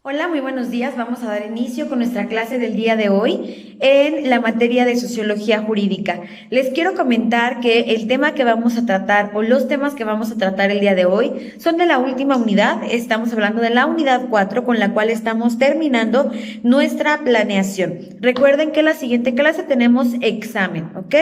Hola, muy buenos días. Vamos a dar inicio con nuestra clase del día de hoy en la materia de sociología jurídica. Les quiero comentar que el tema que vamos a tratar o los temas que vamos a tratar el día de hoy son de la última unidad. Estamos hablando de la unidad 4 con la cual estamos terminando nuestra planeación. Recuerden que la siguiente clase tenemos examen, ¿ok?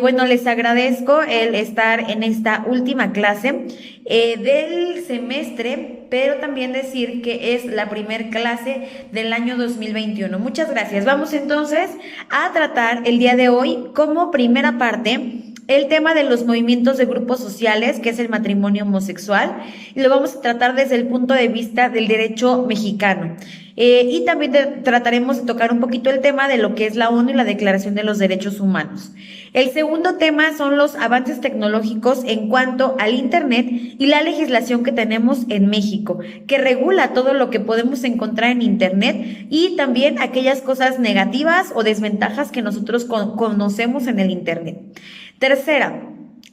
Bueno, les agradezco el estar en esta última clase del semestre, pero también decir que es la primer clase del año 2021. Muchas gracias. Vamos entonces a tratar el día de hoy como primera parte el tema de los movimientos de grupos sociales, que es el matrimonio homosexual, y lo vamos a tratar desde el punto de vista del derecho mexicano. Y también trataremos de tocar un poquito el tema de lo que es la ONU y la Declaración de los Derechos Humanos. El segundo tema son los avances tecnológicos en cuanto al Internet y la legislación que tenemos en México, que regula todo lo que podemos encontrar en Internet y también aquellas cosas negativas o desventajas que nosotros conocemos en el Internet. Tercera,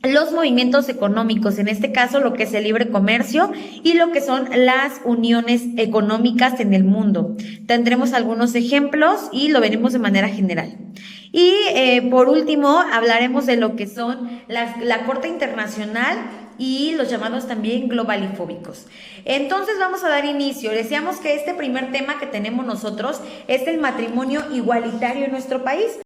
los movimientos económicos, en este caso lo que es el libre comercio y lo que son las uniones económicas en el mundo. Tendremos algunos ejemplos y lo veremos de manera general. Y por último, hablaremos de lo que son la Corte Internacional y los llamados también globalifóbicos. Entonces vamos a dar inicio. Decíamos que este primer tema que tenemos nosotros es el matrimonio igualitario en nuestro país.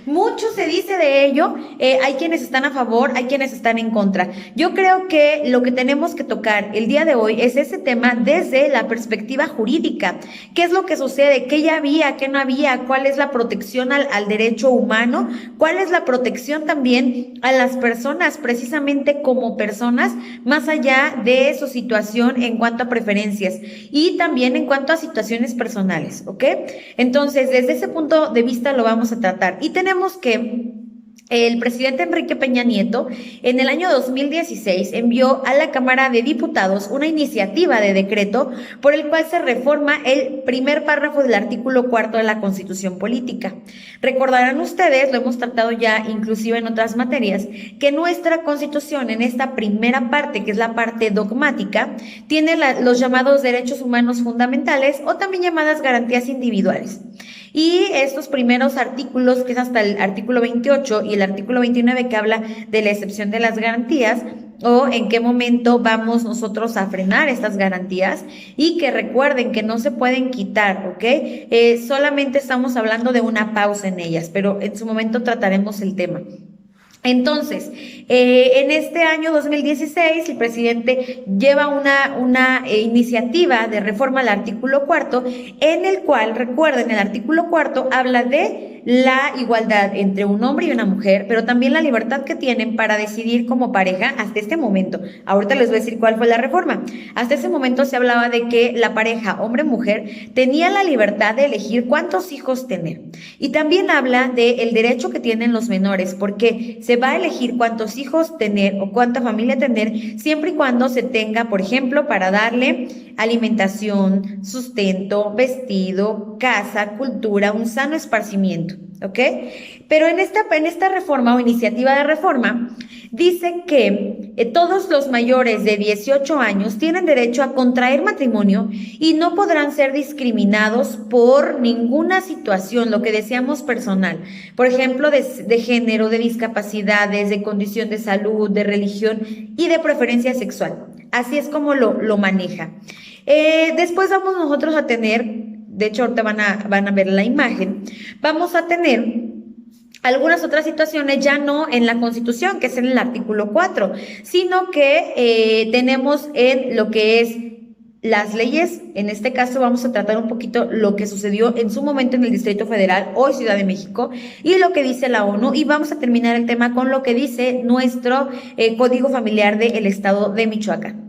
Mucho se dice de ello, hay quienes están a favor, hay quienes están en contra. Yo creo que lo que tenemos que tocar el día de hoy es ese tema desde la perspectiva jurídica. ¿Qué es lo que sucede? ¿Qué ya había? ¿Qué no había? ¿Cuál es la protección al derecho humano? ¿Cuál es la protección también a las personas, precisamente como personas, más allá de su situación en cuanto a preferencias y también en cuanto a situaciones personales? ¿Ok? Entonces, desde ese punto de vista lo vamos a tratar. Y tenemos que el presidente Enrique Peña Nieto en el año 2016 envió a la Cámara de Diputados una iniciativa de decreto por el cual se reforma el primer párrafo del artículo cuarto de la Constitución Política. Recordarán ustedes, lo hemos tratado ya inclusive en otras materias, que nuestra Constitución en esta primera parte, que es la parte dogmática, tiene los llamados derechos humanos fundamentales o también llamadas garantías individuales. Y estos primeros artículos, que es hasta el artículo 28 y el artículo 29 que habla de la excepción de las garantías, o en qué momento vamos nosotros a frenar estas garantías y que recuerden que no se pueden quitar, ¿ok? Solamente estamos hablando de una pausa en ellas, pero en su momento trataremos el tema. Entonces, en este año 2016, el presidente lleva una iniciativa de reforma al artículo cuarto, en el cual, recuerden, el artículo cuarto habla de la igualdad entre un hombre y una mujer, pero también la libertad que tienen para decidir como pareja hasta este momento. Ahorita les voy a decir cuál fue la reforma. Hasta ese momento se hablaba de que la pareja hombre-mujer tenía la libertad de elegir cuántos hijos tener. Y también habla del derecho que tienen los menores, porque se va a elegir cuántos hijos tener o cuánta familia tener, siempre y cuando se tenga, por ejemplo, para darle alimentación, sustento, vestido, casa, cultura, un sano esparcimiento. ¿Ok? Pero en esta reforma o iniciativa de reforma, dice que todos los mayores de 18 años tienen derecho a contraer matrimonio y no podrán ser discriminados por ninguna situación, lo que decíamos personal, por ejemplo, de género, de discapacidades, de condición de salud, de religión y de preferencia sexual. Así es como lo maneja. Después vamos nosotros a tener, de hecho ahorita van a ver la imagen, vamos a tener algunas otras situaciones ya no en la Constitución, que es en el artículo 4, sino que tenemos en lo que es las leyes. En este caso vamos a tratar un poquito lo que sucedió en su momento en el Distrito Federal, hoy Ciudad de México, y lo que dice la ONU, y vamos a terminar el tema con lo que dice nuestro Código Familiar del Estado de Michoacán.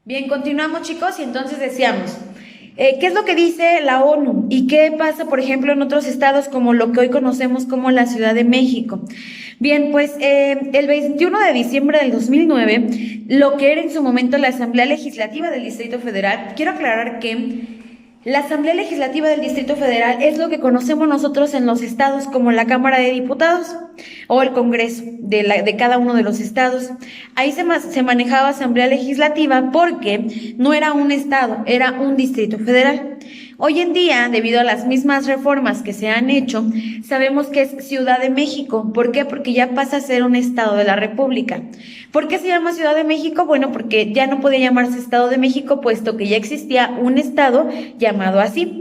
Bien, continuamos chicos y entonces decíamos, ¿qué es lo que dice la ONU? ¿Y qué pasa, por ejemplo, en otros estados como lo que hoy conocemos como la Ciudad de México? Bien, pues el 21 de diciembre del 2009, lo que era en su momento la Asamblea Legislativa del Distrito Federal, quiero aclarar que la Asamblea Legislativa del Distrito Federal es lo que conocemos nosotros en los estados como la Cámara de Diputados o el Congreso de cada uno de los estados. Ahí se manejaba Asamblea Legislativa porque no era un estado, era un Distrito Federal. Hoy en día, debido a las mismas reformas que se han hecho, sabemos que es Ciudad de México. ¿Por qué? Porque ya pasa a ser un estado de la República. ¿Por qué se llama Ciudad de México? Bueno, porque ya no podía llamarse Estado de México, puesto que ya existía un estado llamado así.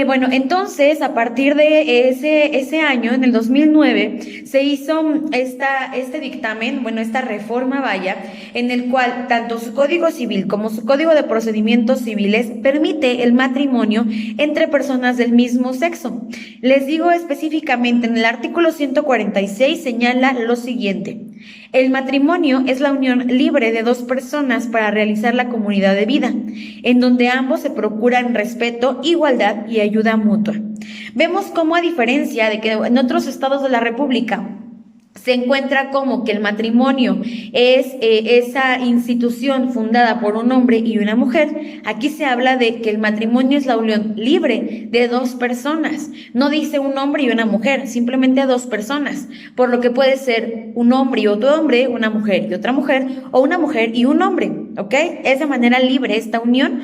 Bueno, entonces, a partir de ese año, en el 2009, se hizo este dictamen, bueno, esta reforma, vaya, en el cual tanto su Código Civil como su Código de Procedimientos Civiles permite el matrimonio entre personas del mismo sexo. Les digo específicamente, en el artículo 146 señala lo siguiente: el matrimonio es la unión libre de dos personas para realizar la comunidad de vida, en donde ambos se procuran respeto, igualdad y ayuda mutua. Vemos cómo, a diferencia de que en otros estados de la República se encuentra como que el matrimonio es esa institución fundada por un hombre y una mujer, aquí se habla de que el matrimonio es la unión libre de dos personas. No dice un hombre y una mujer, simplemente dos personas, por lo que puede ser un hombre y otro hombre, una mujer y otra mujer, o una mujer y un hombre, ¿ok? Es de manera libre esta unión.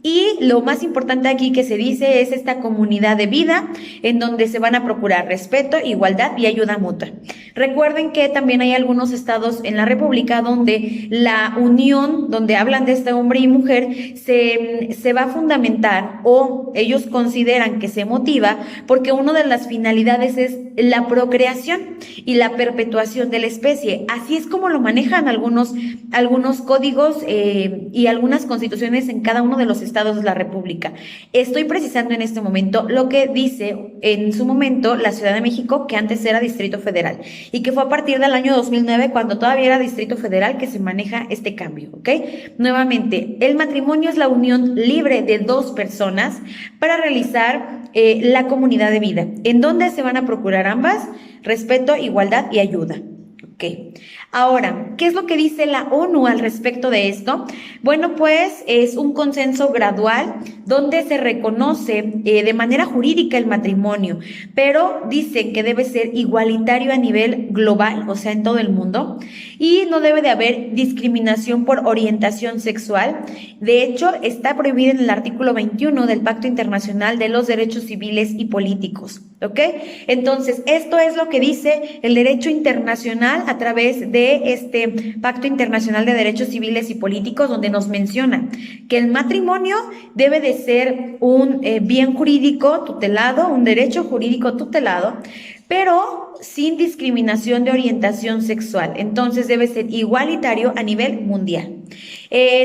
Y lo más importante aquí que se dice es esta comunidad de vida en donde se van a procurar respeto, igualdad y ayuda mutua. Recuerden que también hay algunos estados en la República donde la unión, donde hablan de este hombre y mujer, se va a fundamentar, o ellos consideran que se motiva porque una de las finalidades es la procreación y la perpetuación de la especie. Así es como lo manejan algunos códigos y algunas constituciones en cada uno de los estados de la República. Estoy precisando en este momento lo que dice en su momento la Ciudad de México, que antes era Distrito Federal, y que fue a partir del año 2009, cuando todavía era Distrito Federal, que se maneja este cambio, ¿ok? Nuevamente, el matrimonio es la unión libre de dos personas para realizar la comunidad de vida, en donde se van a procurar ambas respeto, igualdad y ayuda. Ok, ahora, ¿qué es lo que dice la ONU al respecto de esto? Bueno, pues es un consenso gradual donde se reconoce de manera jurídica el matrimonio, pero dicen que debe ser igualitario a nivel global, o sea, en todo el mundo, y no debe de haber discriminación por orientación sexual. De hecho, está prohibido en el artículo 21 del Pacto Internacional de los Derechos Civiles y Políticos, ¿ok? Entonces, esto es lo que dice el derecho internacional a través de este Pacto Internacional de Derechos Civiles y Políticos, donde nos menciona que el matrimonio debe de ser un bien jurídico tutelado, un derecho jurídico tutelado, pero sin discriminación de orientación sexual. Entonces debe ser igualitario a nivel mundial.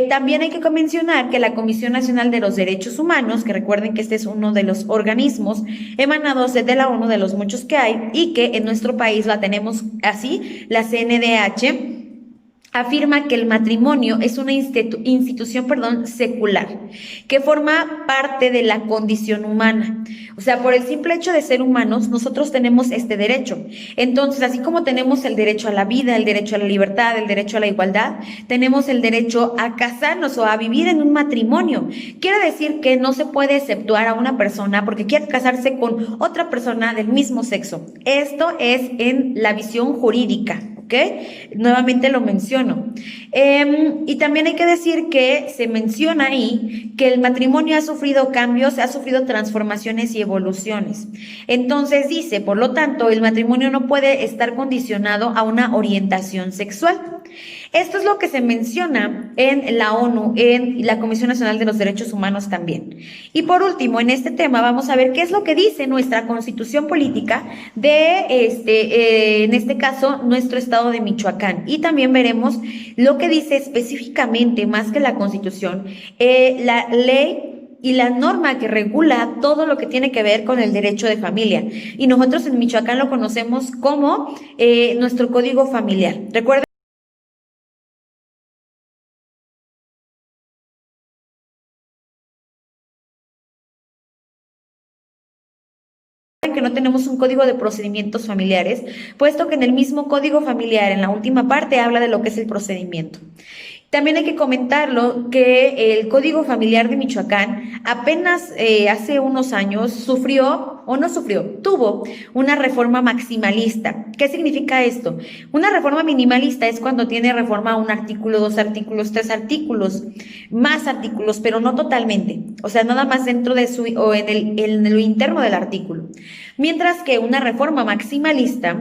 También hay que mencionar que la Comisión Nacional de los Derechos Humanos, que recuerden que este es uno de los organismos emanados de la ONU, de los muchos que hay, y que en nuestro país la tenemos así, la CNDH, afirma que el matrimonio es una institución, secular, que forma parte de la condición humana. O sea, por el simple hecho de ser humanos, nosotros tenemos este derecho. Entonces, así como tenemos el derecho a la vida, el derecho a la libertad, el derecho a la igualdad, tenemos el derecho a casarnos o a vivir en un matrimonio. Quiere decir que no se puede exceptuar a una persona porque quiere casarse con otra persona del mismo sexo. Esto es en la visión jurídica. ¿Ok? Nuevamente lo menciono. Y también hay que decir que se menciona ahí que el matrimonio ha sufrido cambios, ha sufrido transformaciones y evoluciones. Entonces dice, por lo tanto, el matrimonio no puede estar condicionado a una orientación sexual. Esto es lo que se menciona en la ONU, en la Comisión Nacional de los Derechos Humanos también. Y por último, en este tema vamos a ver qué es lo que dice nuestra Constitución Política de, en este caso, nuestro estado de Michoacán. Y también veremos lo que dice específicamente, más que la Constitución, la ley y la norma que regula todo lo que tiene que ver con el derecho de familia. Y nosotros en Michoacán lo conocemos como nuestro código familiar. Recuerden que no tenemos un código de procedimientos familiares, puesto que en el mismo código familiar, en la última parte, habla de lo que es el procedimiento. También hay que comentarlo que el Código Familiar de Michoacán apenas hace unos años tuvo una reforma maximalista. ¿Qué significa esto? Una reforma minimalista es cuando tiene reforma un artículo, 2 artículos, 3 artículos, más artículos, pero no totalmente. O sea, nada más dentro de o en lo interno del artículo. Mientras que una reforma maximalista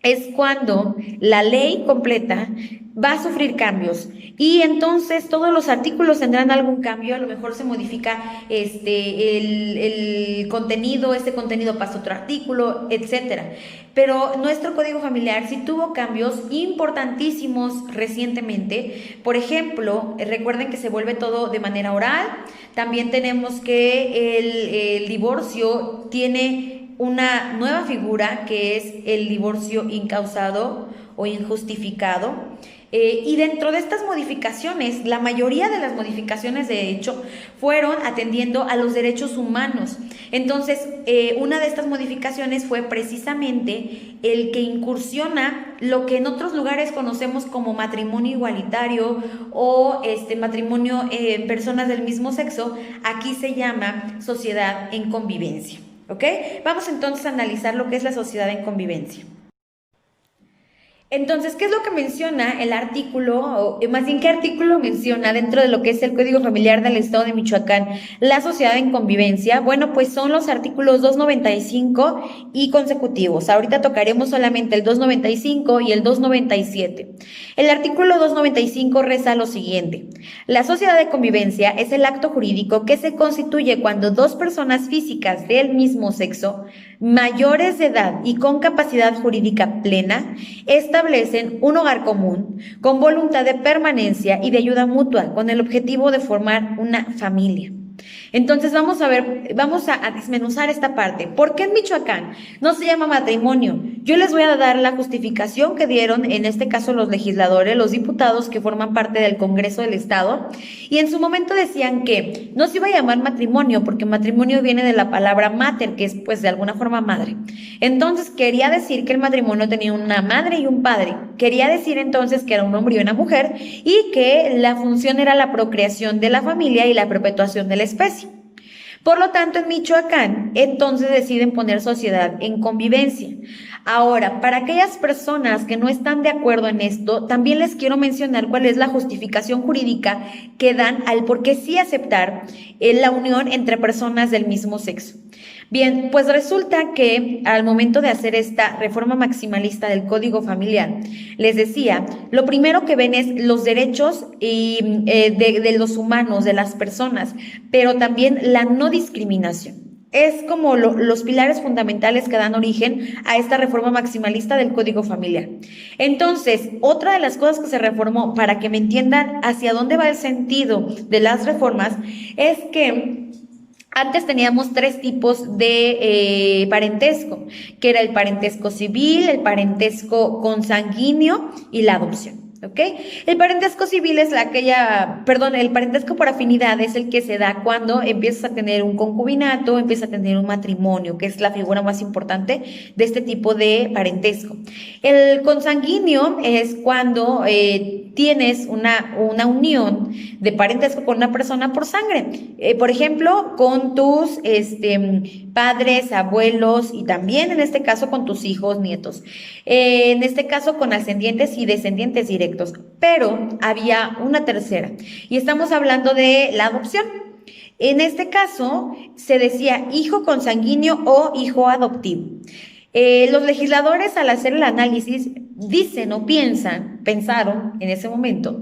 es cuando la ley completa va a sufrir cambios y entonces todos los artículos tendrán algún cambio, a lo mejor se modifica el contenido, este contenido pasa a otro artículo, etcétera. Pero nuestro código familiar sí tuvo cambios importantísimos recientemente. Por ejemplo, recuerden que se vuelve todo de manera oral. También tenemos que el divorcio tiene una nueva figura que es el divorcio incausado o injustificado. Y dentro de estas modificaciones, la mayoría de las modificaciones de hecho fueron atendiendo a los derechos humanos. Entonces, una de estas modificaciones fue precisamente el que incursiona lo que en otros lugares conocemos como matrimonio igualitario o matrimonio en personas del mismo sexo. Aquí se llama sociedad en convivencia. ¿Ok? Vamos entonces a analizar lo que es la sociedad en convivencia. Entonces, ¿qué es lo que menciona el artículo, o más bien qué artículo menciona dentro de lo que es el Código Familiar del Estado de Michoacán, la sociedad en convivencia? Bueno, pues son los artículos 295 y consecutivos. Ahorita tocaremos solamente el 295 y el 297. El artículo 295 reza lo siguiente: la sociedad de convivencia es el acto jurídico que se constituye cuando dos personas físicas del mismo sexo, mayores de edad y con capacidad jurídica plena, establecen un hogar común con voluntad de permanencia y de ayuda mutua con el objetivo de formar una familia. Entonces vamos a desmenuzar esta parte. ¿Por qué en Michoacán no se llama matrimonio? Yo les voy a dar la justificación que dieron, en este caso los legisladores, los diputados que forman parte del Congreso del Estado, y en su momento decían que no se iba a llamar matrimonio porque matrimonio viene de la palabra mater, que es pues de alguna forma madre. Entonces quería decir que el matrimonio tenía una madre y un padre. Quería decir entonces que era un hombre y una mujer y que la función era la procreación de la familia y la perpetuación de la especie. Por lo tanto, en Michoacán, entonces deciden poner sociedad en convivencia. Ahora, para aquellas personas que no están de acuerdo en esto, también les quiero mencionar cuál es la justificación jurídica que dan al por qué sí aceptar la unión entre personas del mismo sexo. Bien, pues resulta que al momento de hacer esta reforma maximalista del Código Familiar, les decía, lo primero que ven es los derechos de los humanos, de las personas, pero también la no discriminación. Es como los pilares fundamentales que dan origen a esta reforma maximalista del Código Familiar. Entonces, otra de las cosas que se reformó, para que me entiendan hacia dónde va el sentido de las reformas, es que antes teníamos 3 tipos de parentesco, que era el parentesco civil, el parentesco consanguíneo y la adopción. ¿Ok? El parentesco civil es el parentesco por afinidad es el que se da cuando empiezas a tener un concubinato, empiezas a tener un matrimonio, que es la figura más importante de este tipo de parentesco. El consanguíneo es cuando tienes una unión de parentesco con una persona por sangre, por ejemplo, con tus padres, abuelos y también en este caso con tus hijos, nietos, en este caso con ascendientes y descendientes directos. Pero había una tercera y estamos hablando de la adopción. En este caso se decía hijo consanguíneo o hijo adoptivo. Los legisladores, al hacer el análisis, dicen o pensaron en ese momento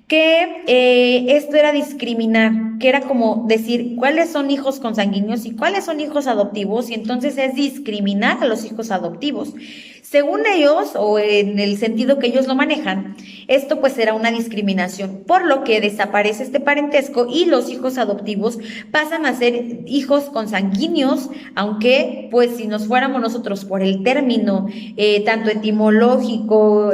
que esto era discriminar, que era como decir cuáles son hijos consanguíneos y cuáles son hijos adoptivos, y entonces es discriminar a los hijos adoptivos. Según ellos, o en el sentido que ellos lo manejan, esto pues era una discriminación, por lo que desaparece este parentesco y los hijos adoptivos pasan a ser hijos consanguíneos, aunque pues si nos fuéramos nosotros por el término tanto etimológico,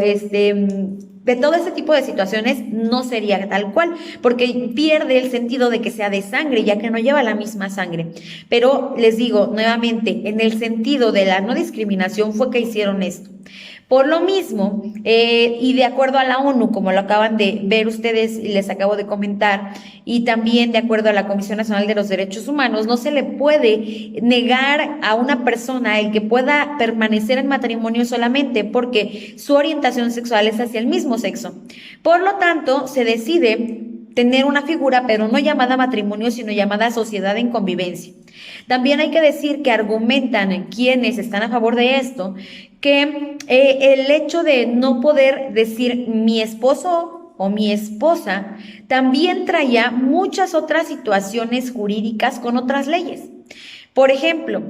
de todo este tipo de situaciones no sería tal cual, porque pierde el sentido de que sea de sangre, ya que no lleva la misma sangre. Pero les digo nuevamente, en el sentido de la no discriminación fue que hicieron esto. Por lo mismo, y de acuerdo a la ONU, como lo acaban de ver ustedes y les acabo de comentar, y también de acuerdo a la Comisión Nacional de los Derechos Humanos, no se le puede negar a una persona el que pueda permanecer en matrimonio solamente porque su orientación sexual es hacia el mismo sexo. Por lo tanto, se decide tener una figura, pero no llamada matrimonio, sino llamada sociedad en convivencia. También hay que decir que argumentan quienes están a favor de esto, que el hecho de no poder decir mi esposo o mi esposa también traía muchas otras situaciones jurídicas con otras leyes. Por ejemplo,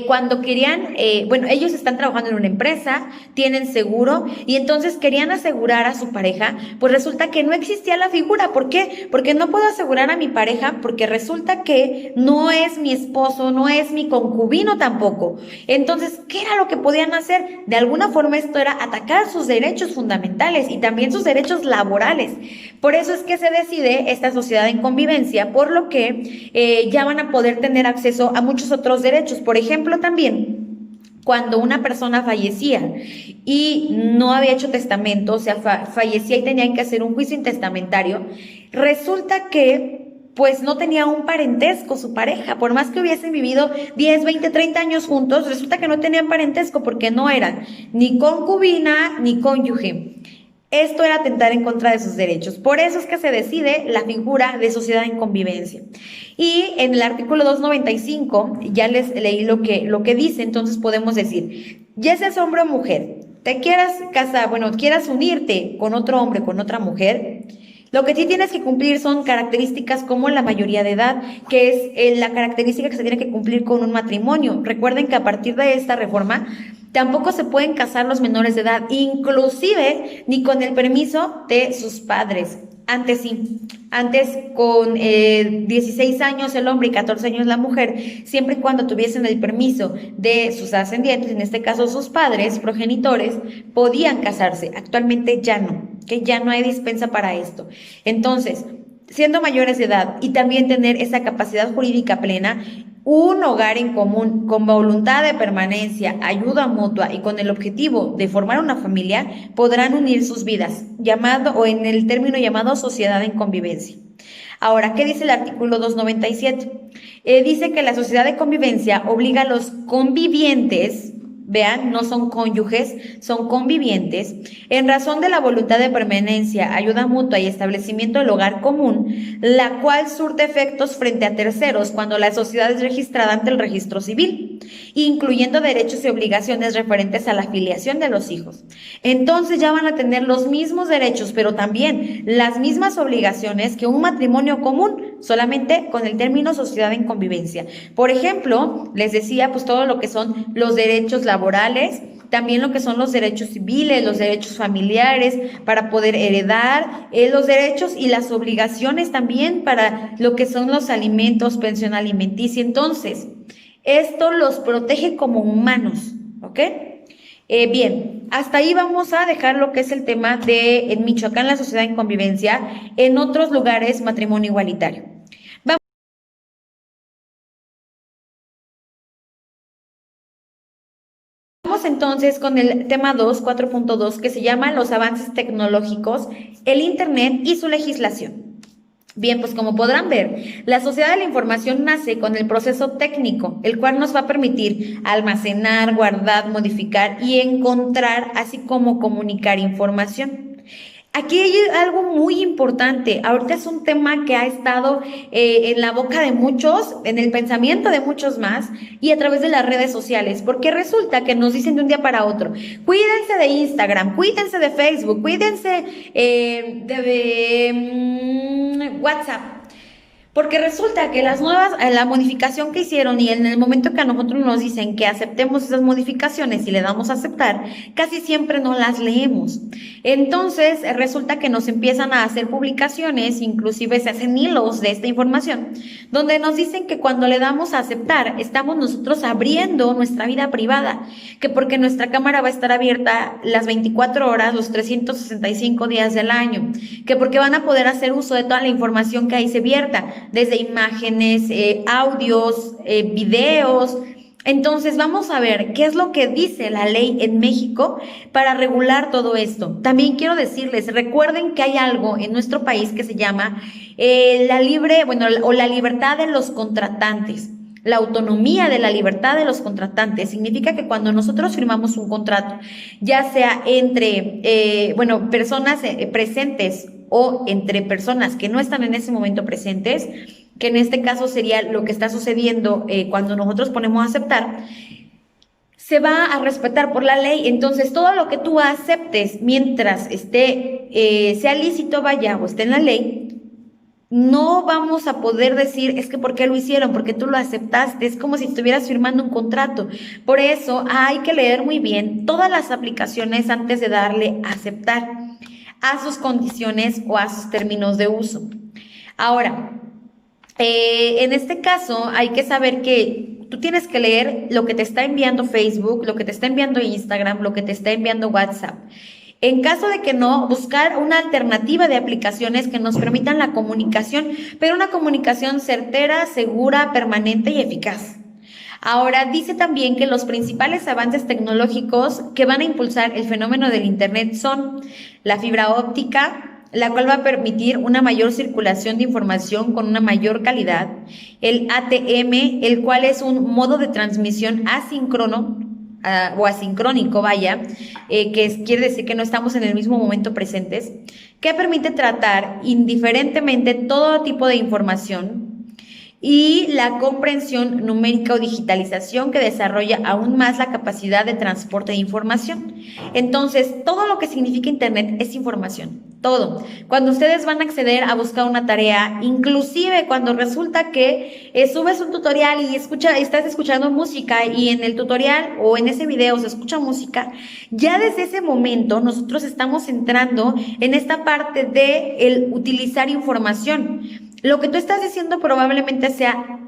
cuando querían, bueno, ellos están trabajando en una empresa, tienen seguro y entonces querían asegurar a su pareja, pues resulta que no existía la figura. ¿Por qué? Porque no puedo asegurar a mi pareja porque resulta que no es mi esposo, no es mi concubino tampoco. Entonces, ¿qué era lo que podían hacer? De alguna forma esto era atacar sus derechos fundamentales y también sus derechos laborales. Por eso es que se decide esta sociedad en convivencia, por lo que ya van a poder tener acceso a muchos otros derechos. Por ejemplo, también cuando una persona fallecía y no había hecho testamento, o sea, fallecía y tenían que hacer un juicio intestamentario, resulta que pues no tenía un parentesco su pareja, por más que hubiesen vivido 10, 20, 30 años juntos, resulta que no tenían parentesco porque no eran ni concubina ni cónyuge. Esto era atentar en contra de sus derechos. Por eso es que se decide la figura de sociedad en convivencia. Y en el artículo 295, ya les leí lo que dice, entonces podemos decir, ya seas hombre o mujer, te quieras casar, bueno, quieras unirte con otro hombre, con otra mujer, lo que sí tienes que cumplir son características como la mayoría de edad, que es la característica que se tiene que cumplir con un matrimonio. Recuerden que a partir de esta reforma tampoco se pueden casar los menores de edad, inclusive ni con el permiso de sus padres. Antes sí, antes con 16 años el hombre y 14 años la mujer, siempre y cuando tuviesen el permiso de sus ascendientes, en este caso sus padres, progenitores, podían casarse. Actualmente ya no, que ya no hay dispensa para esto. Entonces, siendo mayores de edad y también tener esa capacidad jurídica plena, un hogar en común con voluntad de permanencia, ayuda mutua y con el objetivo de formar una familia, podrán unir sus vidas, llamado o en el término llamado sociedad en convivencia. Ahora, ¿qué dice el artículo 297? Dice que la sociedad de convivencia obliga a los convivientes, vean, no son cónyuges, son convivientes, en razón de la voluntad de permanencia, ayuda mutua y establecimiento del hogar común, la cual surte efectos frente a terceros cuando la sociedad es registrada ante el registro civil, incluyendo derechos y obligaciones referentes a la filiación de los hijos. Entonces ya van a tener los mismos derechos, pero también las mismas obligaciones que un matrimonio común, solamente con el término sociedad en convivencia. Por ejemplo, les decía pues todo lo que son los derechos laborales, también lo que son los derechos civiles, los derechos familiares para poder heredar, los derechos y las obligaciones también para lo que son los alimentos, pensión alimenticia. Entonces, esto los protege como humanos, ¿ok? Bien, hasta ahí vamos a dejar lo que es el tema de en Michoacán la sociedad en convivencia, en otros lugares matrimonio igualitario. Vamos entonces con el tema 2, 4.2, que se llama los avances tecnológicos, el Internet y su legislación. Bien, pues como podrán ver, la sociedad de la información nace con el proceso técnico, el cual nos va a permitir almacenar, guardar, modificar y encontrar, así como comunicar información. Aquí hay algo muy importante. Ahorita es un tema que ha estado en la boca de muchos, en el pensamiento de muchos más y a través de las redes sociales, porque resulta que nos dicen de un día para otro, cuídense de Instagram, cuídense de Facebook, cuídense de WhatsApp. Porque resulta que las nuevas, la modificación que hicieron y en el momento que a nosotros nos dicen que aceptemos esas modificaciones y le damos a aceptar, casi siempre no las leemos. Entonces resulta que nos empiezan a hacer publicaciones, inclusive se hacen hilos de esta información, donde nos dicen que cuando le damos a aceptar, estamos nosotros abriendo nuestra vida privada, que porque nuestra cámara va a estar abierta las 24 horas, los 365 días del año, que porque van a poder hacer uso de toda la información que ahí se vierta, desde imágenes, audios, videos. Entonces vamos a ver qué es lo que dice la ley en México para regular todo esto. También quiero decirles, recuerden que hay algo en nuestro país que se llama la libertad de los contratantes. La autonomía de la libertad de los contratantes significa que cuando nosotros firmamos un contrato, ya sea entre personas presentes o entre personas que no están en ese momento presentes, que en este caso sería lo que está sucediendo cuando nosotros ponemos a aceptar, se va a respetar por la ley. Entonces todo lo que tú aceptes mientras sea lícito, vaya, o esté en la ley, no vamos a poder decir, es que ¿por qué lo hicieron? Porque tú lo aceptaste. Es como si estuvieras firmando un contrato. Por eso hay que leer muy bien todas las aplicaciones antes de darle a aceptar a sus condiciones o a sus términos de uso. Ahora, en este caso hay que saber que tú tienes que leer lo que te está enviando Facebook, lo que te está enviando Instagram, lo que te está enviando WhatsApp. En caso de que no, buscar una alternativa de aplicaciones que nos permitan la comunicación, pero una comunicación certera, segura, permanente y eficaz. Ahora, dice también que los principales avances tecnológicos que van a impulsar el fenómeno del Internet son la fibra óptica, la cual va a permitir una mayor circulación de información con una mayor calidad, el ATM, el cual es un modo de transmisión asíncrono, o asincrónico, vaya, quiere decir que no estamos en el mismo momento presentes, que permite tratar indiferentemente todo tipo de información, y la comprensión numérica o digitalización, que desarrolla aún más la capacidad de transporte de información. Entonces, todo lo que significa Internet es información, todo. Cuando ustedes van a acceder a buscar una tarea, inclusive cuando resulta que subes un tutorial y estás escuchando música y en el tutorial o en ese video se escucha música, ya desde ese momento nosotros estamos entrando en esta parte de el utilizar información. Lo que tú estás diciendo probablemente sea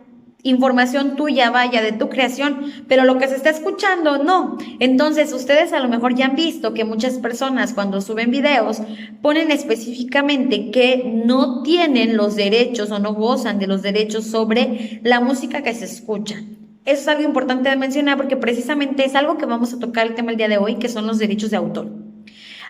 información tuya, vaya, de tu creación, pero lo que se está escuchando, no. Entonces, ustedes a lo mejor ya han visto que muchas personas cuando suben videos ponen específicamente que no tienen los derechos o no gozan de los derechos sobre la música que se escucha. Eso es algo importante de mencionar porque precisamente es algo que vamos a tocar el tema el día de hoy, que son los derechos de autor.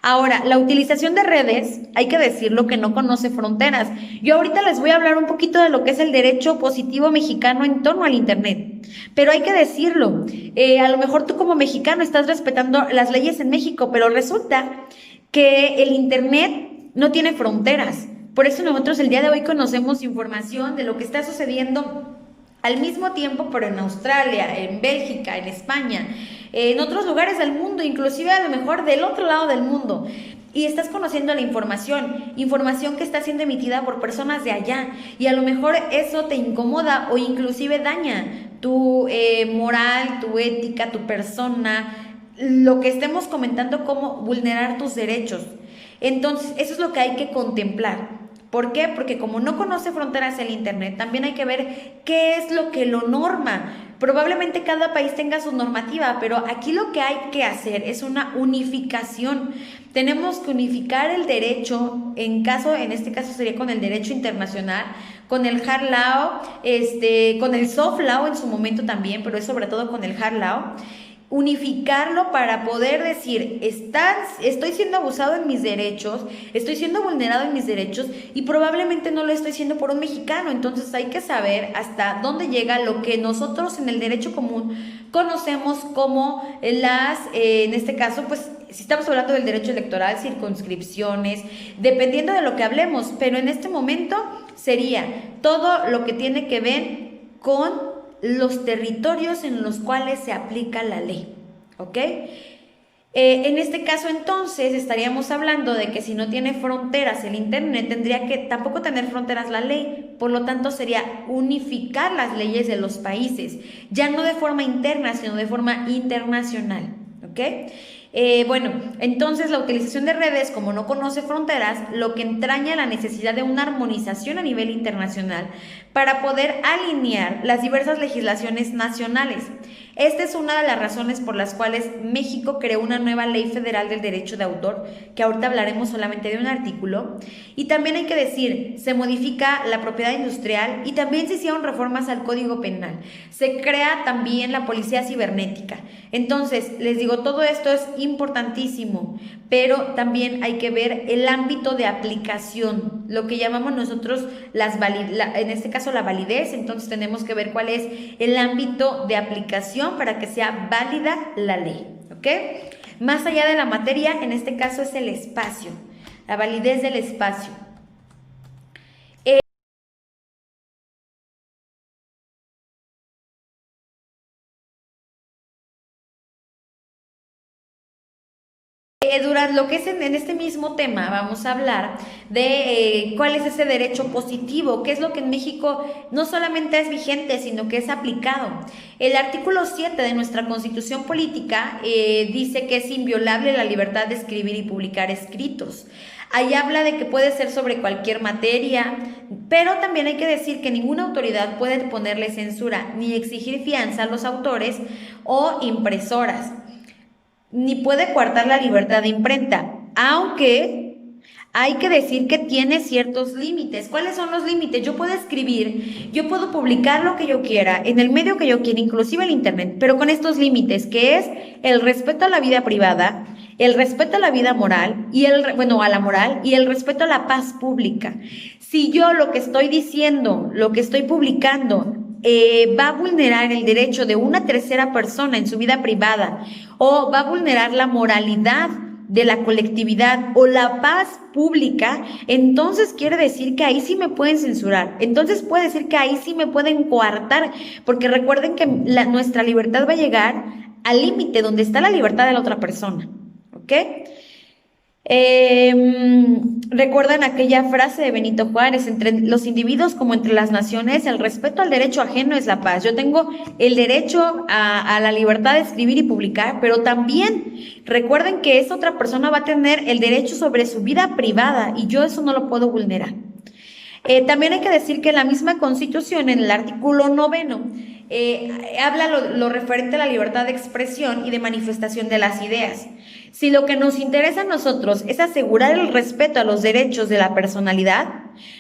Ahora, la utilización de redes, hay que decirlo que no conoce fronteras. Yo ahorita les voy a hablar un poquito de lo que es el derecho positivo mexicano en torno al Internet, pero hay que decirlo, a lo mejor tú como mexicano estás respetando las leyes en México, pero resulta que el Internet no tiene fronteras. Por eso nosotros el día de hoy conocemos información de lo que está sucediendo al mismo tiempo, pero en Australia, en Bélgica, en España, en otros lugares del mundo, inclusive a lo mejor del otro lado del mundo. Y estás conociendo la información que está siendo emitida por personas de allá. Y a lo mejor eso te incomoda o inclusive daña tu moral, tu ética, tu persona, lo que estemos comentando como vulnerar tus derechos. Entonces, eso es lo que hay que contemplar. ¿Por qué? Porque como no conoce fronteras el Internet, también hay que ver qué es lo que lo norma. Probablemente cada país tenga su normativa, pero aquí lo que hay que hacer es una unificación. Tenemos que unificar el derecho, en este caso sería con el derecho internacional, con el hard law, con el soft law en su momento también, pero es sobre todo con el hard law. Unificarlo para poder decir, estoy siendo abusado en mis derechos, estoy siendo vulnerado en mis derechos y probablemente no lo estoy siendo por un mexicano. Entonces hay que saber hasta dónde llega lo que nosotros en el derecho común conocemos como en este caso, pues si estamos hablando del derecho electoral, circunscripciones, dependiendo de lo que hablemos, pero en este momento sería todo lo que tiene que ver con los territorios en los cuales se aplica la ley, ¿ok? En este caso, entonces, estaríamos hablando de que si no tiene fronteras el Internet, tendría que tampoco tener fronteras la ley. Por lo tanto, sería unificar las leyes de los países, ya no de forma interna, sino de forma internacional. ¿Ok? Bueno, entonces la utilización de redes, como no conoce fronteras, lo que entraña la necesidad de una armonización a nivel internacional para poder alinear las diversas legislaciones nacionales. Esta es una de las razones por las cuales México creó una nueva ley federal del derecho de autor, que ahorita hablaremos solamente de un artículo. Y también hay que decir, se modifica la propiedad industrial y también se hicieron reformas al Código Penal. Se crea también la policía cibernética. Entonces, les digo, todo esto es importantísimo, pero también hay que ver el ámbito de aplicación, lo que llamamos nosotros en este caso la validez. Entonces tenemos que ver cuál es el ámbito de aplicación para que sea válida la ley, ¿ok? Más allá de la materia, en este caso es el espacio, la validez del espacio. Durante lo que es en este mismo tema, vamos a hablar de cuál es ese derecho positivo, qué es lo que en México no solamente es vigente, sino que es aplicado. El artículo 7 de nuestra Constitución Política dice que es inviolable la libertad de escribir y publicar escritos. Ahí habla de que puede ser sobre cualquier materia, pero también hay que decir que ninguna autoridad puede ponerle censura ni exigir fianza a los autores o impresoras, ni puede coartar la libertad de imprenta, aunque hay que decir que tiene ciertos límites. ¿Cuáles son los límites? Yo puedo escribir, yo puedo publicar lo que yo quiera, en el medio que yo quiera, inclusive el internet, pero con estos límites, que es el respeto a la vida privada, el respeto a la vida moral, a la moral, y el respeto a la paz pública. Si yo lo que estoy diciendo, lo que estoy publicando, va a vulnerar el derecho de una tercera persona en su vida privada, o va a vulnerar la moralidad de la colectividad o la paz pública, entonces quiere decir que ahí sí me pueden censurar, entonces puede decir que ahí sí me pueden coartar, porque recuerden que nuestra libertad va a llegar al límite donde está la libertad de la otra persona, ¿ok? Recuerdan aquella frase de Benito Juárez: entre los individuos como entre las naciones, el respeto al derecho ajeno es la paz. Yo tengo el derecho a la libertad de escribir y publicar, pero también recuerden que esa otra persona va a tener el derecho sobre su vida privada y yo eso no lo puedo vulnerar. También hay que decir que la misma Constitución, en el artículo 9, habla lo referente a la libertad de expresión y de manifestación de las ideas. Si lo que nos interesa a nosotros es asegurar el respeto a los derechos de la personalidad,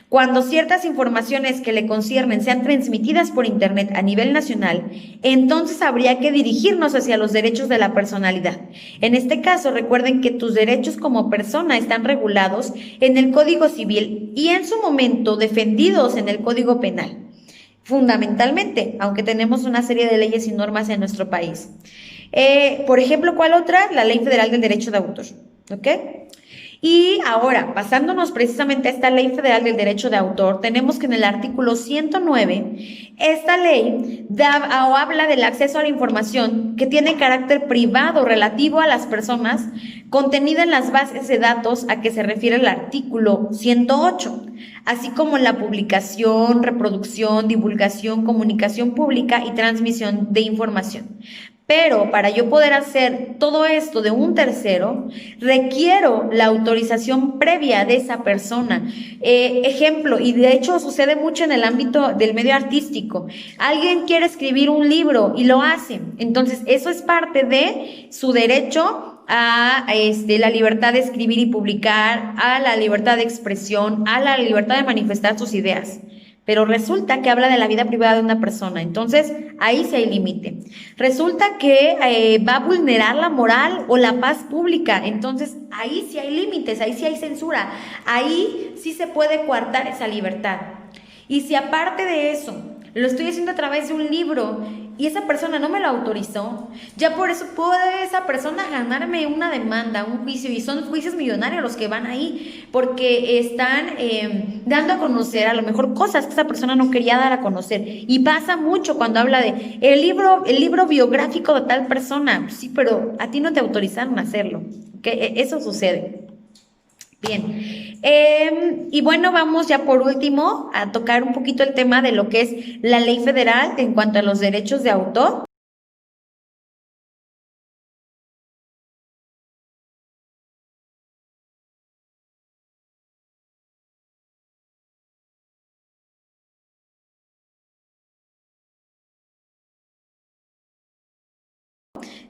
cuando ciertas informaciones que le conciernen sean transmitidas por Internet a nivel nacional, entonces habría que dirigirnos hacia los derechos de la personalidad. En este caso, recuerden que tus derechos como persona están regulados en el Código Civil y en su momento defendidos en el Código Penal, fundamentalmente, aunque tenemos una serie de leyes y normas en nuestro país. Por ejemplo, ¿cuál otra? La Ley Federal del Derecho de Autor, ¿ok? Y ahora, pasándonos precisamente a esta Ley Federal del Derecho de Autor, tenemos que en el artículo 109, esta ley habla del acceso a la información que tiene carácter privado relativo a las personas, contenida en las bases de datos a que se refiere el artículo 108, así como la publicación, reproducción, divulgación, comunicación pública y transmisión de información. Pero para yo poder hacer todo esto de un tercero, requiero la autorización previa de esa persona. Ejemplo, y de hecho sucede mucho en el ámbito del medio artístico. Alguien quiere escribir un libro y lo hace. Entonces, eso es parte de su derecho a la libertad de escribir y publicar, a la libertad de expresión, a la libertad de manifestar sus ideas. Pero resulta que habla de la vida privada de una persona, entonces ahí sí hay límite. Resulta que va a vulnerar la moral o la paz pública, entonces ahí sí hay límites, ahí sí hay censura, ahí sí se puede coartar esa libertad. Y si aparte de eso lo estoy haciendo a través de un libro y esa persona no me lo autorizó, ya por eso puede esa persona ganarme una demanda, un juicio, y son juicios millonarios los que van ahí, porque están dando a conocer a lo mejor cosas que esa persona no quería dar a conocer. Y pasa mucho cuando habla de el libro biográfico de tal persona, sí, pero a ti no te autorizaron a hacerlo, que eso sucede. Bien, y bueno, vamos ya por último a tocar un poquito el tema de lo que es la ley federal en cuanto a los derechos de autor.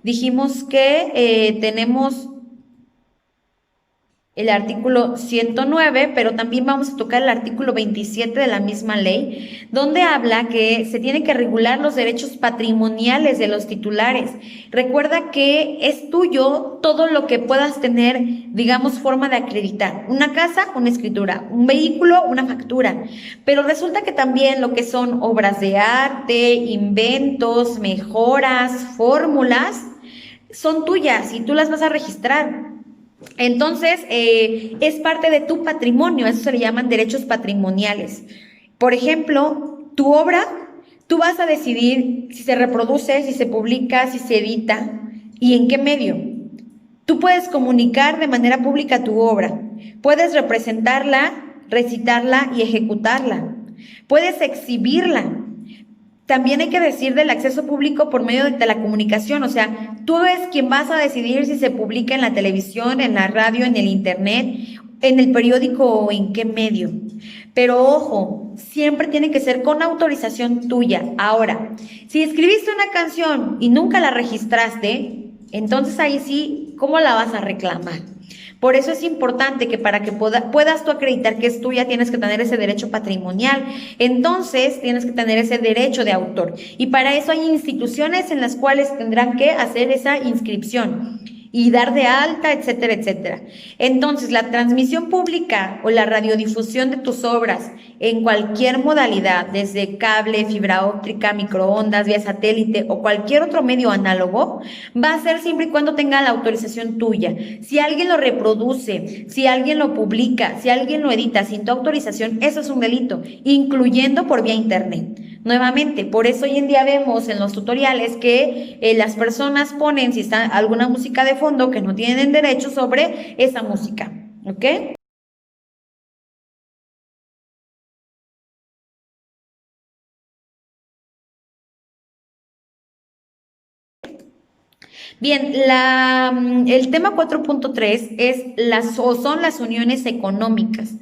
Dijimos que tenemos el artículo 109, pero también vamos a tocar el artículo 27 de la misma ley, donde habla que se tienen que regular los derechos patrimoniales de los titulares. Recuerda que es tuyo todo lo que puedas tener, digamos, forma de acreditar. Una casa, una escritura, un vehículo, una factura. Pero resulta que también lo que son obras de arte, inventos, mejoras, fórmulas, son tuyas y tú las vas a registrar. Entonces, es parte de tu patrimonio, eso se le llaman derechos patrimoniales. Por ejemplo, tu obra, tú vas a decidir si se reproduce, si se publica, si se edita y en qué medio. Tú puedes comunicar de manera pública tu obra, puedes representarla, recitarla y ejecutarla, puedes exhibirla. También hay que decir del acceso público por medio de la comunicación, o sea, tú eres quien vas a decidir si se publica en la televisión, en la radio, en el internet, en el periódico o en qué medio. Pero ojo, siempre tiene que ser con autorización tuya. Ahora, si escribiste una canción y nunca la registraste, entonces ahí sí, ¿cómo la vas a reclamar? Por eso es importante que para que puedas tú acreditar que es tuya, tienes que tener ese derecho patrimonial. Entonces, tienes que tener ese derecho de autor. Y para eso hay instituciones en las cuales tendrán que hacer esa inscripción y dar de alta, etcétera, etcétera. Entonces, la transmisión pública o la radiodifusión de tus obras en cualquier modalidad, desde cable, fibra óptica, microondas, vía satélite o cualquier otro medio análogo, va a ser siempre y cuando tenga la autorización tuya. Si alguien lo reproduce, si alguien lo publica, si alguien lo edita sin tu autorización, eso es un delito, incluyendo por vía internet. Nuevamente, por eso hoy en día vemos en los tutoriales que las personas ponen, si está alguna música de fondo, que no tienen derecho sobre esa música, ¿ok? Bien, el tema 4.3 es son las uniones económicas.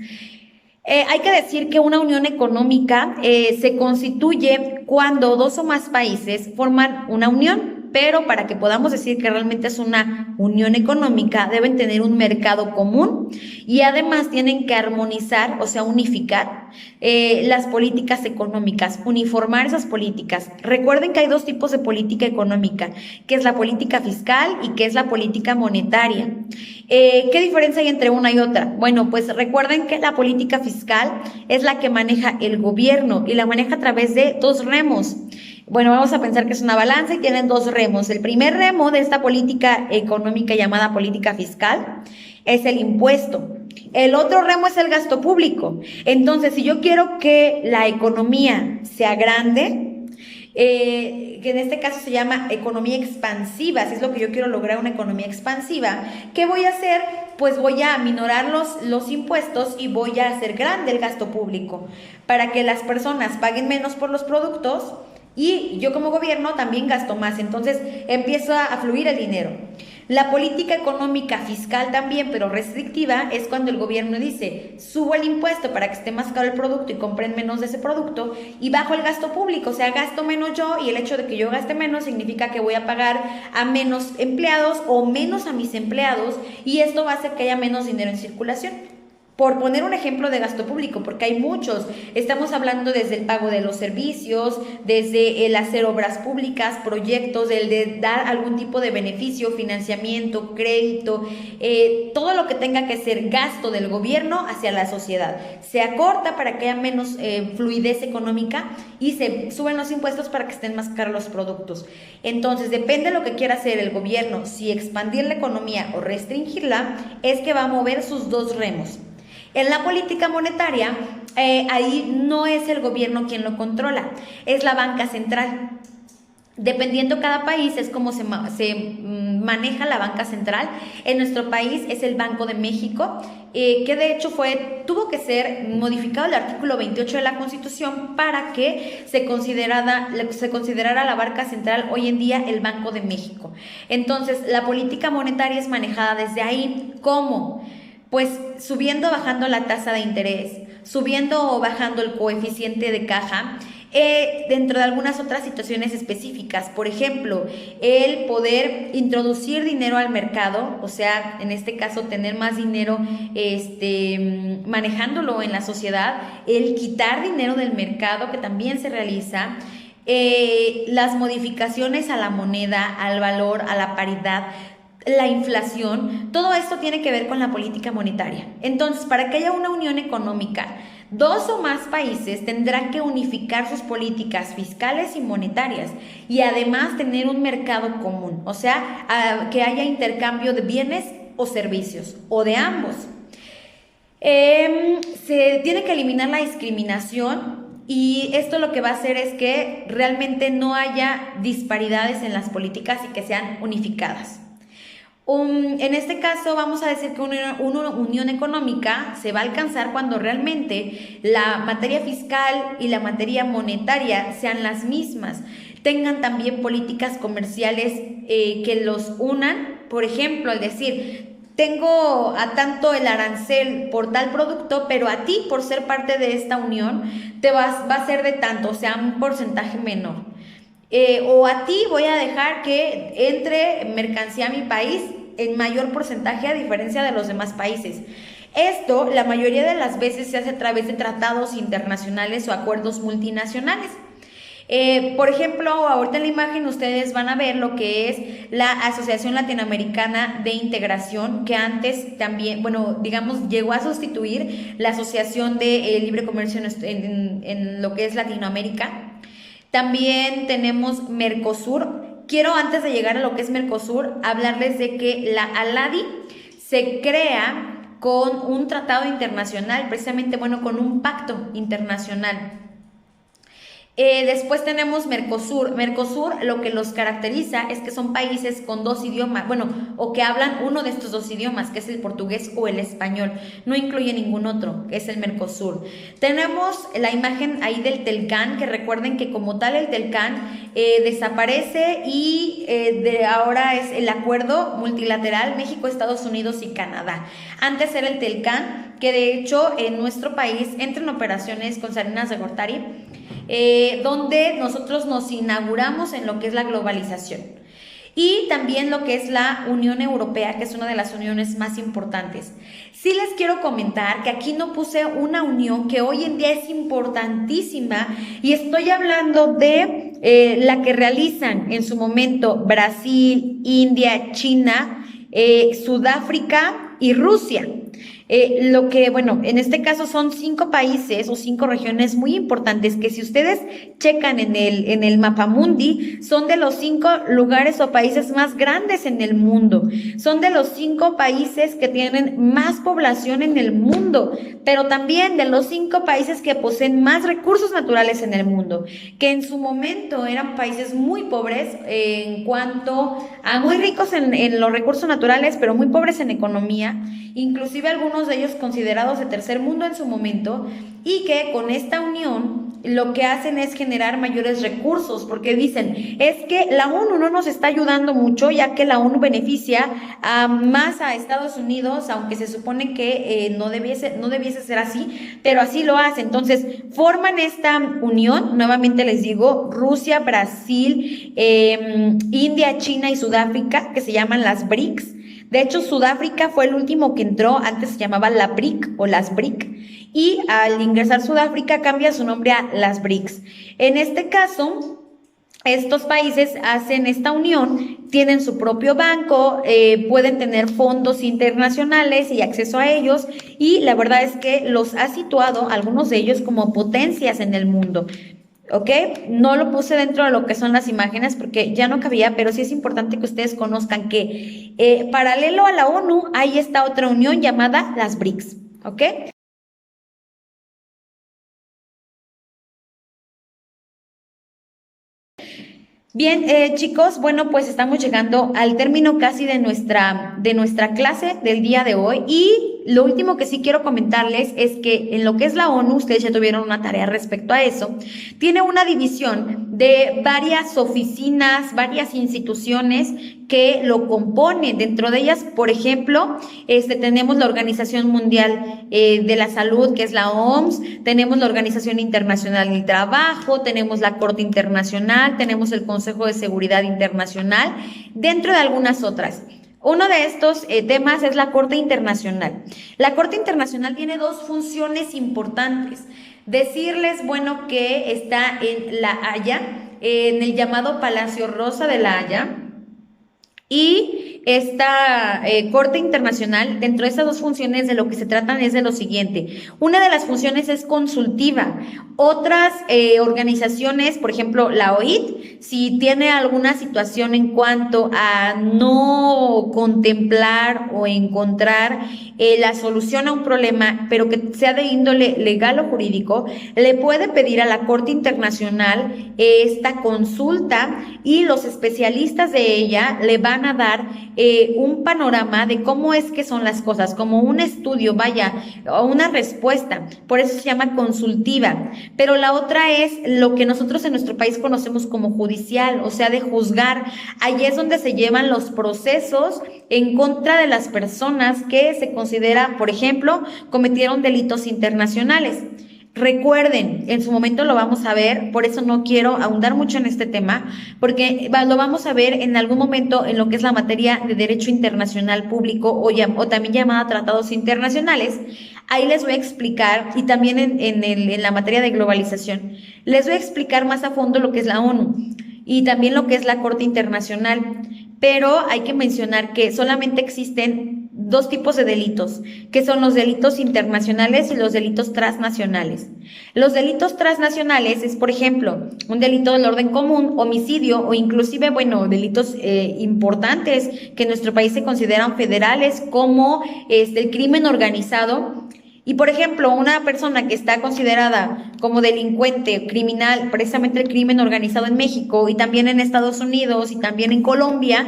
Hay que decir que una unión económica se constituye cuando dos o más países forman una unión, pero para que podamos decir que realmente es una unión económica, deben tener un mercado común y además tienen que armonizar, o sea, unificar las políticas económicas, uniformar esas políticas. Recuerden que hay dos tipos de política económica, que es la política fiscal y que es la política monetaria. ¿Qué diferencia hay entre una y otra? Bueno, pues recuerden que la política fiscal es la que maneja el gobierno y la maneja a través de dos remos. Bueno, vamos a pensar que es una balanza y tienen dos remos. El primer remo de esta política económica llamada política fiscal es el impuesto. El otro remo es el gasto público. Entonces, si yo quiero que la economía sea grande, que en este caso se llama economía expansiva, si es lo que yo quiero lograr, una economía expansiva, ¿qué voy a hacer? Pues voy a aminorar los impuestos y voy a hacer grande el gasto público para que las personas paguen menos por los productos y yo como gobierno también gasto más, entonces empieza a fluir el dinero. La política económica fiscal también, pero restrictiva, es cuando el gobierno dice, subo el impuesto para que esté más caro el producto y compren menos de ese producto y bajo el gasto público, o sea, gasto menos yo y el hecho de que yo gaste menos significa que voy a pagar a menos empleados o menos a mis empleados y esto va a hacer que haya menos dinero en circulación. Por poner un ejemplo de gasto público, porque hay muchos. Estamos hablando desde el pago de los servicios, desde el hacer obras públicas, proyectos, el de dar algún tipo de beneficio, financiamiento, crédito, todo lo que tenga que ser gasto del gobierno hacia la sociedad. Se acorta para que haya menos fluidez económica y se suben los impuestos para que estén más caros los productos. Entonces, depende de lo que quiera hacer el gobierno, si expandir la economía o restringirla, es que va a mover sus dos remos. En la política monetaria, ahí no es el gobierno quien lo controla, es la banca central. Dependiendo cada país es como se maneja la banca central. En nuestro país es el Banco de México, que de hecho tuvo que ser modificado el artículo 28 de la Constitución para que se considerara la banca central hoy en día el Banco de México. Entonces, la política monetaria es manejada desde ahí. ¿Cómo? Pues subiendo o bajando la tasa de interés, subiendo o bajando el coeficiente de caja, dentro de algunas otras situaciones específicas. Por ejemplo, el poder introducir dinero al mercado, o sea, en este caso tener más dinero manejándolo en la sociedad, el quitar dinero del mercado, que también se realiza, las modificaciones a la moneda, al valor, a la paridad, la inflación, todo esto tiene que ver con la política monetaria. Entonces, para que haya una unión económica, dos o más países tendrán que unificar sus políticas fiscales y monetarias y además tener un mercado común, o sea, que haya intercambio de bienes o servicios, o de ambos. Se tiene que eliminar la discriminación. Y esto lo que va a hacer es que realmente no haya disparidades en las políticas y que sean unificadas. En este caso vamos a decir que una unión económica se va a alcanzar cuando realmente la materia fiscal y la materia monetaria sean las mismas, tengan también políticas comerciales que los unan. Por ejemplo, al decir, tengo a tanto el arancel por tal producto, pero a ti, por ser parte de esta unión, va a ser de tanto, o sea, un porcentaje menor. O a ti voy a dejar que entre mercancía a mi país en mayor porcentaje a diferencia de los demás países. Esto la mayoría de las veces se hace a través de tratados internacionales o acuerdos multinacionales. Por ejemplo, ahorita en la imagen ustedes van a ver lo que es la Asociación Latinoamericana de Integración, que antes también, digamos, llegó a sustituir la Asociación de Libre Comercio en lo que es Latinoamérica. También tenemos Mercosur. Quiero, antes de llegar a lo que es Mercosur, hablarles de que la ALADI se crea con un tratado internacional, precisamente, con un pacto internacional. Después tenemos Mercosur. Mercosur, lo que los caracteriza es que son países con dos idiomas, o que hablan uno de estos dos idiomas, que es el portugués o el español. No incluye ningún otro, que es el Mercosur. Tenemos la imagen ahí del Telcán, que recuerden que como tal el Telcán desaparece y ahora es el acuerdo multilateral México, Estados Unidos y Canadá. Antes era el Telcán, que de hecho en nuestro país entra en operaciones con Salinas de Gortari, donde nosotros nos inauguramos en lo que es la globalización. Y también lo que es la Unión Europea, que es una de las uniones más importantes. Sí les quiero comentar que aquí no puse una unión que hoy en día es importantísima, y estoy hablando de la que realizan en su momento Brasil, India, China, Sudáfrica y Rusia. En este caso son 5 países o 5 regiones muy importantes que si ustedes checan en el mapamundi, son de los 5 lugares o países más grandes en el mundo. Son de los 5 países que tienen más población en el mundo, pero también de los 5 países que poseen más recursos naturales en el mundo, que en su momento eran países muy pobres en cuanto a muy ricos en los recursos naturales, pero muy pobres en economía, inclusive algunos de ellos considerados de tercer mundo en su momento, y que con esta unión lo que hacen es generar mayores recursos, porque dicen, es que la ONU no nos está ayudando mucho, ya que la ONU beneficia más a Estados Unidos, aunque se supone que no debiese ser así, pero así lo hace. Entonces forman esta unión, nuevamente les digo, Rusia, Brasil, India, China y Sudáfrica, que se llaman las BRICS, De hecho, Sudáfrica fue el último que entró, antes se llamaba la BRIC o las BRIC, y al ingresar Sudáfrica cambia su nombre a las BRICS. En este caso, estos países hacen esta unión, tienen su propio banco, pueden tener fondos internacionales y acceso a ellos, y la verdad es que los ha situado, algunos de ellos, como potencias en el mundo. ¿Ok? No lo puse dentro de lo que son las imágenes porque ya no cabía, pero sí es importante que ustedes conozcan que paralelo a la ONU hay esta otra unión llamada las BRICS. ¿Ok? Bien, chicos, bueno, pues estamos llegando al término casi de nuestra clase del día de hoy, y lo último que sí quiero comentarles es que en lo que es la ONU, ustedes ya tuvieron una tarea respecto a eso, tiene una división de varias oficinas, varias instituciones que lo componen. Dentro de ellas, por ejemplo, tenemos la Organización Mundial de la Salud, que es la OMS, tenemos la Organización Internacional del Trabajo, tenemos la Corte Internacional, tenemos el Consejo de Seguridad Internacional, dentro de algunas otras. Uno de estos temas es la Corte Internacional. La Corte Internacional tiene dos funciones importantes. Decirles, bueno, que está en La Haya, en el llamado Palacio Rosa de La Haya, y esta Corte Internacional, dentro de esas dos funciones, de lo que se tratan es de lo siguiente. Una de las funciones es consultiva. Otras organizaciones, por ejemplo, la OIT, si tiene alguna situación en cuanto a no contemplar o encontrar la solución a un problema, pero que sea de índole legal o jurídico, le puede pedir a la Corte Internacional esta consulta, y los especialistas de ella le van a dar un panorama de cómo es que son las cosas, como un estudio, vaya, o una respuesta. Por eso se llama consultiva. Pero la otra es lo que nosotros en nuestro país conocemos como judicial, o sea, de juzgar. Allí es donde se llevan los procesos en contra de las personas que se considera, por ejemplo, cometieron delitos internacionales. Recuerden, en su momento lo vamos a ver, por eso no quiero ahondar mucho en este tema, porque lo vamos a ver en algún momento en lo que es la materia de Derecho Internacional Público, o también llamada Tratados Internacionales. Ahí les voy a explicar, y también en la materia de globalización, les voy a explicar más a fondo lo que es la ONU y también lo que es la Corte Internacional. Pero hay que mencionar que solamente existen dos tipos de delitos, que son los delitos internacionales y los delitos transnacionales. Los delitos transnacionales es, por ejemplo, un delito del orden común, homicidio, o inclusive, bueno, delitos importantes que en nuestro país se consideran federales, como el crimen organizado. Y, por ejemplo, una persona que está considerada como delincuente, criminal, precisamente el crimen organizado en México y también en Estados Unidos y también en Colombia,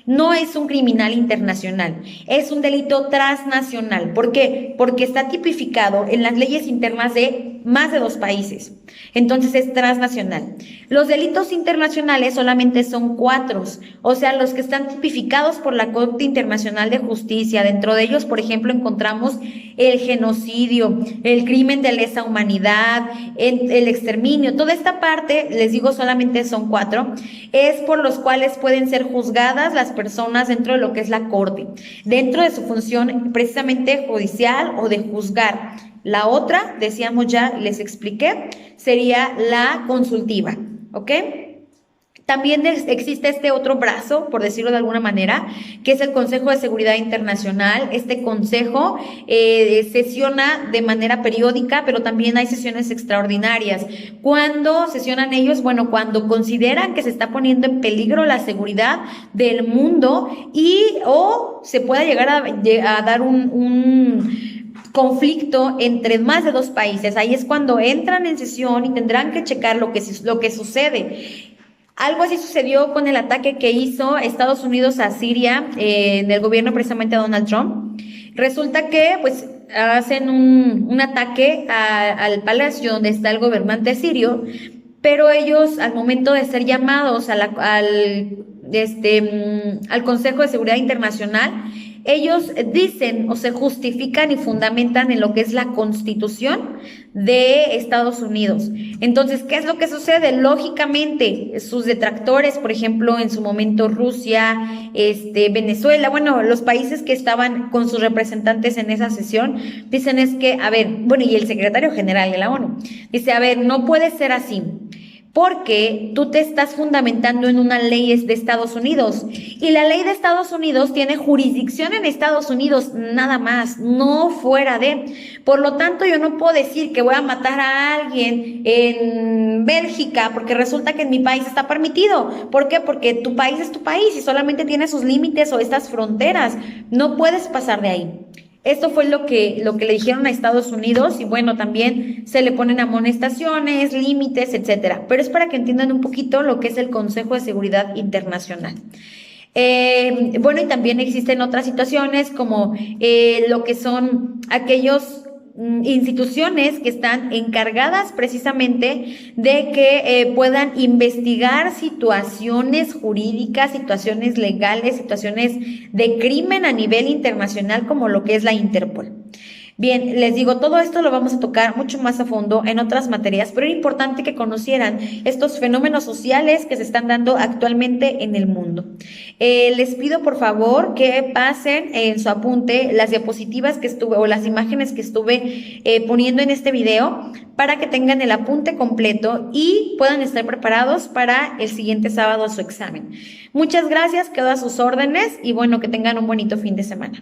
no es un criminal internacional, es un delito transnacional. ¿Por qué? Porque está tipificado en las leyes internas de más de 2 países. Entonces es transnacional. Los delitos internacionales solamente son 4, o sea, los que están tipificados por la Corte Internacional de Justicia. Dentro de ellos, por ejemplo, encontramos el genocidio, el crimen de lesa humanidad, el exterminio. Toda esta parte, les digo, solamente son 4, es por los cuales pueden ser juzgadas las personas dentro de lo que es la Corte, dentro de su función precisamente judicial o de juzgar. La otra, decíamos ya, les expliqué, sería la consultiva, ¿ok? También existe este otro brazo, por decirlo de alguna manera, que es el Consejo de Seguridad Internacional. Este consejo sesiona de manera periódica, pero también hay sesiones extraordinarias. ¿Cuándo sesionan ellos? Bueno, cuando consideran que se está poniendo en peligro la seguridad del mundo o se pueda llegar a dar un conflicto entre más de 2 países. Ahí es cuando entran en sesión y tendrán que checar lo que sucede. Algo así sucedió con el ataque que hizo Estados Unidos a Siria, en el gobierno precisamente de Donald Trump. Resulta que pues hacen un ataque al palacio donde está el gobernante sirio, pero ellos, al momento de ser llamados al Consejo de Seguridad Internacional, ellos dicen o se justifican y fundamentan en lo que es la Constitución de Estados Unidos. Entonces, ¿qué es lo que sucede? Lógicamente, sus detractores, por ejemplo, en su momento Rusia, Venezuela, bueno, los países que estaban con sus representantes en esa sesión, dicen es que, a ver, bueno, y el secretario general de la ONU, dice, a ver, no puede ser así, porque tú te estás fundamentando en una ley de Estados Unidos y la ley de Estados Unidos tiene jurisdicción en Estados Unidos nada más, no fuera de. Por lo tanto, yo no puedo decir que voy a matar a alguien en Bélgica porque resulta que en mi país está permitido. ¿Por qué? Porque tu país es tu país y solamente tiene sus límites o estas fronteras. No puedes pasar de ahí. Esto fue lo que le dijeron a Estados Unidos y bueno, también se le ponen amonestaciones, límites, etcétera. Pero es para que entiendan un poquito lo que es el Consejo de Seguridad Internacional. Bueno, y también existen otras situaciones como lo que son aquellos instituciones que están encargadas precisamente de que puedan investigar situaciones jurídicas, situaciones legales, situaciones de crimen a nivel internacional como lo que es la Interpol. Bien, les digo, todo esto lo vamos a tocar mucho más a fondo en otras materias, pero era importante que conocieran estos fenómenos sociales que se están dando actualmente en el mundo. Les pido por favor que pasen en su apunte las diapositivas que estuve o las imágenes que estuve poniendo en este video para que tengan el apunte completo y puedan estar preparados para el siguiente sábado su examen. Muchas gracias, quedo a sus órdenes y bueno, que tengan un bonito fin de semana.